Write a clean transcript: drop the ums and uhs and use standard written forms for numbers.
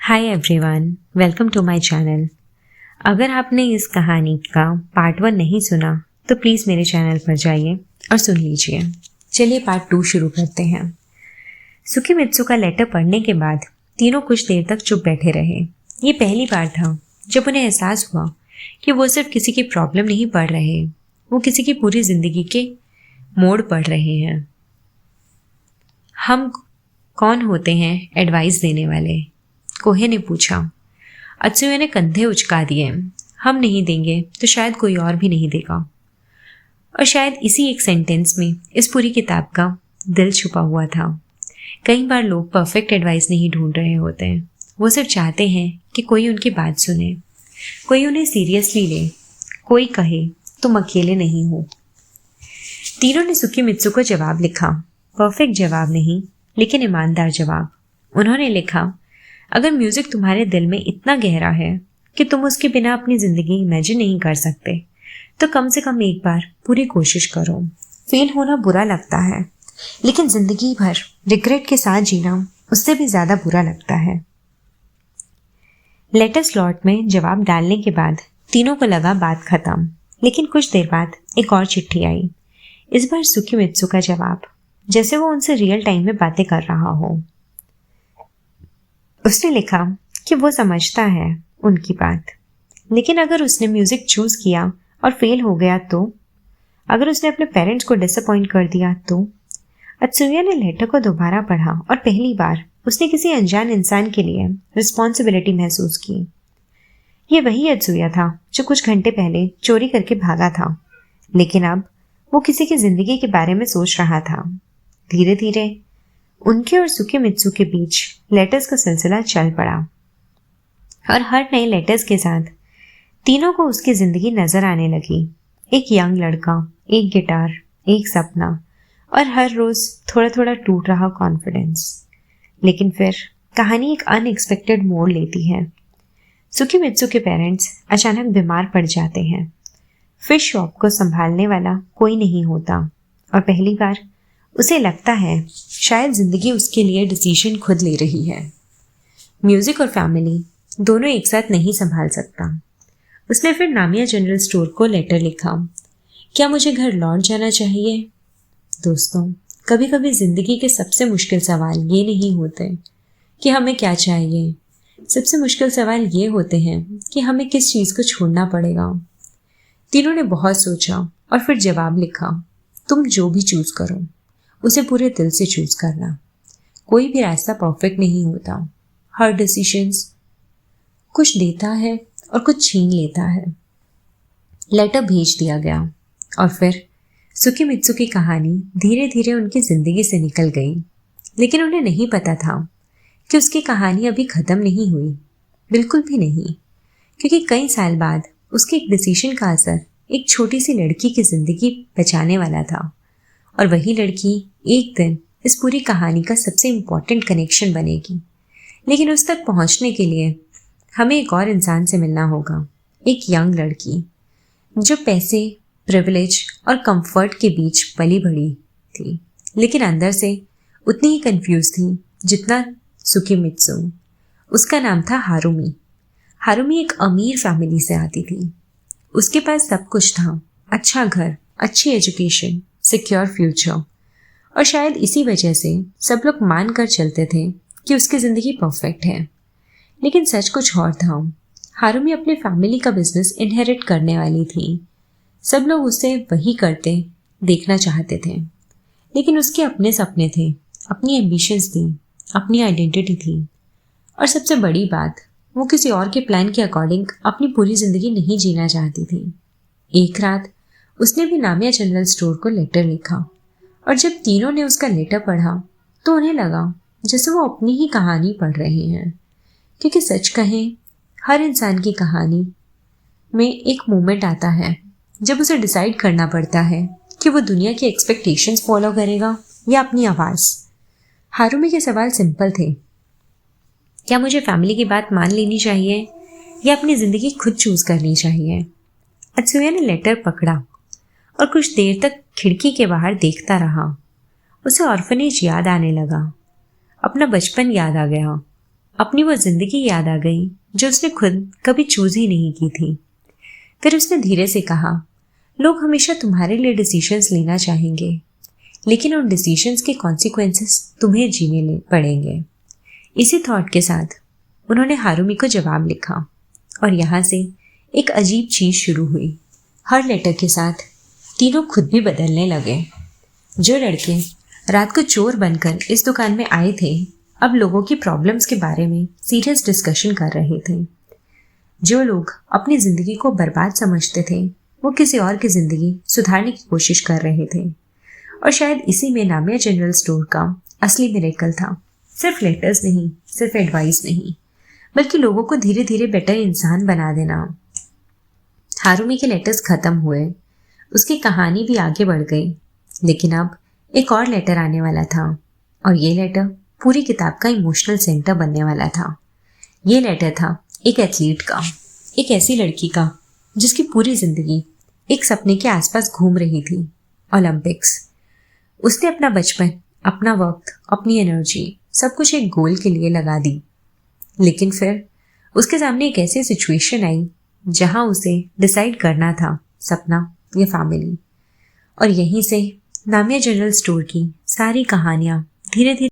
Hi everyone, welcome to my channel. अगर आपने इस कहानी का पार्ट 1 नहीं सुना तो प्लीज़ मेरे चैनल पर जाइए और सुन लीजिए। चलिए पार्ट 2 शुरू करते हैं। सुकीमित्सु का लेटर पढ़ने के बाद तीनों कुछ देर तक चुप बैठे रहे। ये पहली बार था जब उन्हें एहसास हुआ कि वो सिर्फ किसी की प्रॉब्लम नहीं पढ़ रहे, वो किसी की पूरी जिंदगी के मोड़ पढ़ रहे हैं। हम कौन होते हैं एडवाइस देने वाले? कोहे ने पूछा। अत्सुया ने कंधे उचका दिए। हम नहीं देंगे तो शायद कोई और भी नहीं देगा। और शायद इसी एक सेंटेंस में इस पूरी किताब का दिल छुपा हुआ था। कई बार लोग परफेक्ट एडवाइस नहीं ढूंढ रहे होते हैं, वो सिर्फ चाहते हैं कि कोई उनकी बात सुने, कोई उन्हें सीरियसली ले, कोई कहे तुम अकेले नहीं हो। तीनों ने सुकीमित्सु को जवाब लिखा। परफेक्ट जवाब नहीं, लेकिन ईमानदार जवाब। उन्होंने लिखा, अगर म्यूजिक तुम्हारे दिल में इतना गहरा है कि तुम उसके बिना अपनी जिंदगी इमेजिन नहीं कर सकते, तो कम से कम एक बार पूरी कोशिश करो। फेल होना बुरा लगता है, लेकिन जिंदगी भर रिग्रेट के साथ जीना उससे भी ज्यादा बुरा लगता है। लेटर स्लॉट में जवाब डालने के बाद तीनों को लगा बात खत्म, लेकिन कुछ देर बाद एक और चिट्ठी आई। इस बार सुकीमित्सु का जवाब, जैसे वो उनसे रियल टाइम में बातें कर रहा हो। उसने लिखा कि वो समझता है उनकी बात, लेकिन अगर उसने म्यूजिक चूज किया और फेल हो गया तो, अगर उसने अपने पेरेंट्स को डिसअपॉइंट कर दिया तो। अत्सुया ने लेटर को दोबारा पढ़ा और पहली बार उसने किसी अनजान इंसान के लिए रिस्पॉन्सिबिलिटी महसूस की। ये वही अत्सुया था जो कुछ घंटे पहले चोरी करके भागा था, लेकिन अब वो किसी की जिंदगी के बारे में सोच रहा था। धीरे धीरे उनके और सुकीमित्सु के बीच लेटर्स का सिलसिला चल पड़ा और हर नए लेटर्स के साथ तीनों को उसकी जिंदगी नजर आने लगी। एक यंग लड़का, एक गिटार, एक सपना और हर रोज थोड़ा थोड़ा टूट रहा कॉन्फिडेंस। लेकिन फिर कहानी एक अनएक्सपेक्टेड मोड़ लेती है। सुकीमित्सु के पेरेंट्स अचानक बीमार पड़ जाते हैं। फिश शॉप को संभालने वाला कोई नहीं होता और पहली बार उसे लगता है शायद जिंदगी उसके लिए डिसीजन खुद ले रही है। म्यूजिक और फैमिली दोनों एक साथ नहीं संभाल सकता। उसने फिर नामिया जनरल स्टोर को लेटर लिखा, क्या मुझे घर लौट जाना चाहिए? दोस्तों, कभी कभी जिंदगी के सबसे मुश्किल सवाल ये नहीं होते कि हमें क्या चाहिए, सबसे मुश्किल सवाल ये होते हैं कि हमें किस चीज़ को छोड़ना पड़ेगा। तीनों ने बहुत सोचा और फिर जवाब लिखा, तुम जो भी चूज करो उसे पूरे दिल से चूज करना। कोई भी रास्ता परफेक्ट नहीं होता। हर डिसीजंस कुछ देता है और कुछ छीन लेता है। लेटर भेज दिया गया और फिर सुकीमित्सु की कहानी धीरे धीरे उनकी जिंदगी से निकल गई, लेकिन उन्हें नहीं पता था कि उसकी कहानी अभी खत्म नहीं हुई। बिल्कुल भी नहीं, क्योंकि कई साल बाद उसके एक डिसीजन का असर एक छोटी सी लड़की की जिंदगी बचाने वाला था। और वही लड़की एक दिन इस पूरी कहानी का सबसे इम्पोर्टेंट कनेक्शन बनेगी। लेकिन उस तक पहुंचने के लिए हमें एक और इंसान से मिलना होगा। एक यंग लड़की जो पैसे, प्रिविलेज और कंफर्ट के बीच पली बड़ी थी, लेकिन अंदर से उतनी ही कंफ्यूज थी जितना सुकीमित्सु। उसका नाम था हारुमी। हारुमी एक अमीर फैमिली से आती थी। उसके पास सब कुछ था, अच्छा घर, अच्छी एजुकेशन, सिक्योर फ्यूचर, और शायद इसी वजह से सब लोग मान कर चलते थे कि उसकी ज़िंदगी परफेक्ट है। लेकिन सच कुछ और था। हारुमी अपने फैमिली का बिजनेस इनहेरिट करने वाली थी। सब लोग उसे वही करते देखना चाहते थे, लेकिन उसके अपने सपने थे, अपनी एम्बिशंस थी, अपनी आइडेंटिटी थी। और सबसे बड़ी बात, वो किसी और के प्लान के अकॉर्डिंग अपनी पूरी ज़िंदगी नहीं जीना चाहती थी। एक रात उसने भी नामिया जनरल स्टोर को लेटर लिखा और जब तीनों ने उसका लेटर पढ़ा तो उन्हें लगा जैसे वो अपनी ही कहानी पढ़ रहे हैं। क्योंकि सच कहें, हर इंसान की कहानी में एक मोमेंट आता है जब उसे डिसाइड करना पड़ता है कि वो दुनिया की एक्सपेक्टेशंस फॉलो करेगा या अपनी आवाज़। हारुमी के सवाल सिंपल थे, क्या मुझे फैमिली की बात मान लेनी चाहिए या अपनी ज़िंदगी खुद चूज़ करनी चाहिए? अत्सुया ने लेटर पकड़ा और कुछ देर तक खिड़की के बाहर देखता रहा। उसे ऑर्फनेज याद आने लगा, अपना बचपन याद आ गया अपनी वो जिंदगी याद आ गई जो उसने खुद कभी चूज ही नहीं की थी। फिर उसने धीरे से कहा, लोग हमेशा तुम्हारे लिए डिसीजंस लेना चाहेंगे, लेकिन उन डिसीजंस के कॉन्सिक्वेंसेस तुम्हें जीने पड़ेंगे। इसी थॉट के साथ उन्होंने हारुमी को जवाब लिखा और यहाँ से एक अजीब चीज शुरू हुई। हर लेटर के साथ तीनों खुद भी बदलने लगे। जो लड़के रात को चोर बनकर इस दुकान में आए थे, अब लोगों की प्रॉब्लम्स के बारे में सीरियस डिस्कशन कर रहे थे। जो लोग अपनी जिंदगी को बर्बाद समझते थे, वो किसी और की जिंदगी सुधारने की कोशिश कर रहे थे। और शायद इसी में नामिया जनरल स्टोर का असली मिरेकल था। सिर्फ लेटर्स नहीं, सिर्फ एडवाइस नहीं, बल्कि लोगों को धीरे धीरे बेटर इंसान बना देना। हारुमी के लेटर्स खत्म हुए, उसकी कहानी भी आगे बढ़ गई, लेकिन अब एक और लेटर आने वाला था और ये लेटर पूरी किताब का इमोशनल सेंटर बनने वाला था। ये लेटर था एक एथलीट का, एक ऐसी लड़की का जिसकी पूरी जिंदगी एक सपने के आसपास घूम रही थी, ओलंपिक्स। उसने अपना बचपन, अपना वक्त, अपनी एनर्जी सब कुछ एक गोल के लिए लगा दी, लेकिन फिर उसके सामने एक ऐसी सिचुएशन आई जहां उसे डिसाइड करना था सपना या फैमिली। और यहीं से नामिया जनरल स्टोर की सारी कहानियां धीरे धीरे